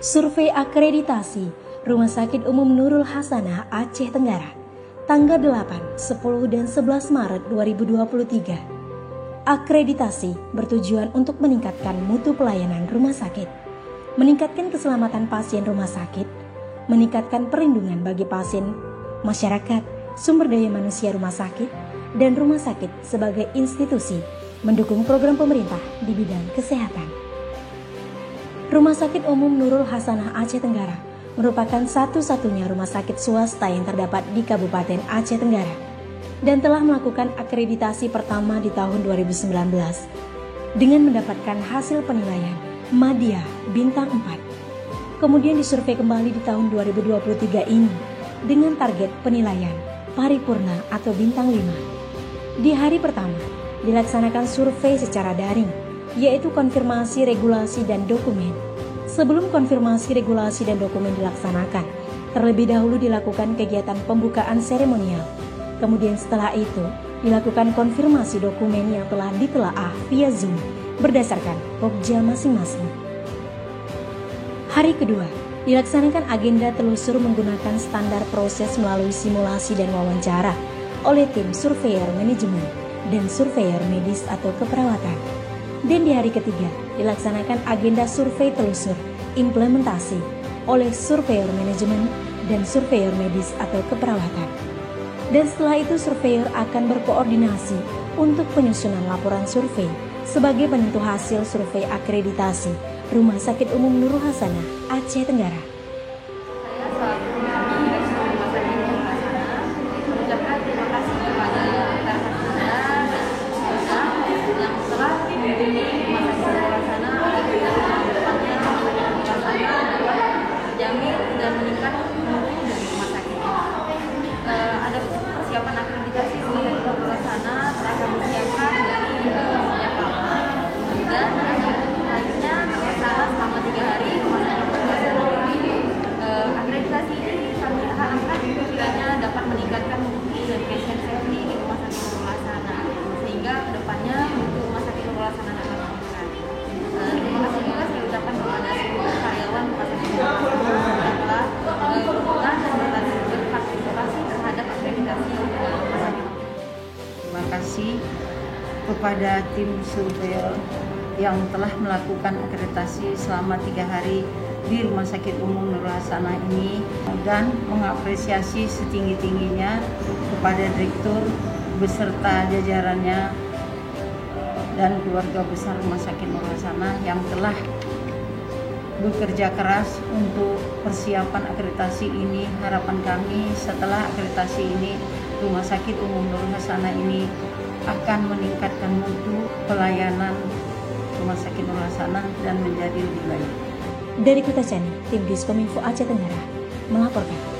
Survei akreditasi Rumah Sakit Umum Nurul Hasanah Aceh Tenggara, tanggal 8, 10, dan 11 Maret 2023. Akreditasi bertujuan untuk meningkatkan mutu pelayanan rumah sakit, meningkatkan keselamatan pasien rumah sakit, meningkatkan perlindungan bagi pasien, masyarakat, sumber daya manusia rumah sakit, dan rumah sakit sebagai institusi mendukung program pemerintah di bidang kesehatan. Rumah Sakit Umum Nurul Hasanah Aceh Tenggara merupakan satu-satunya rumah sakit swasta yang terdapat di Kabupaten Aceh Tenggara dan telah melakukan akreditasi pertama di tahun 2019 dengan mendapatkan hasil penilaian Madya Bintang 4. Kemudian disurvei kembali di tahun 2023 ini dengan target penilaian paripurna atau Bintang 5. Di hari pertama dilaksanakan survei secara daring, yaitu konfirmasi regulasi dan dokumen. Sebelum konfirmasi regulasi dan dokumen dilaksanakan, terlebih dahulu dilakukan kegiatan pembukaan seremonial. Kemudian setelah itu, dilakukan konfirmasi dokumen yang telah ditelaah via Zoom berdasarkan pokja masing-masing. Hari kedua, dilaksanakan agenda telusur menggunakan standar proses melalui simulasi dan wawancara oleh tim surveyor manajemen dan surveyor medis atau keperawatan. Dan di hari ketiga, dilaksanakan agenda survei telusur implementasi oleh surveyor manajemen dan surveyor medis atau keperawatan. Dan setelah itu surveyor akan berkoordinasi untuk penyusunan laporan survei sebagai penentu hasil survei akreditasi Rumah Sakit Umum Nurul Hasanah Aceh Tenggara. Ada persiapan akreditasi di luar sana telah kami siapkan dari sejak lama, dan selanjutnya sana selama 3 hari akreditasi ini kami harapkan kiranya dapat meningkatkan mutu dan patient safety di rumah sakit Nurul Hasanah, sehingga kedepannya mutu rumah sakit Nurul Hasanah dapat meningkat. Terima kasih juga saya ucapkan kepada seluruh karyawan rumah sakit Nurul Hasanah yang telah berhubungan dan berpartisipasi terhadap akreditasi rumah sakit. Terima kasih kepada tim surveyor yang telah melakukan akreditasi selama 3 hari di Rumah Sakit Umum Nurul Hasanah ini, dan mengapresiasi setinggi-tingginya kepada Direktur beserta jajarannya dan keluarga besar Rumah Sakit Nurul Hasanah yang telah bekerja keras untuk persiapan akreditasi ini. Harapan kami setelah akreditasi ini, Rumah Sakit Umum Nurul Hasanah ini akan meningkatkan mutu pelayanan Rumah Sakit Nurul Hasanah dan menjadi lebih baik. Dari Kota Cani, tim Diskominfo Aceh Tenggara melaporkan.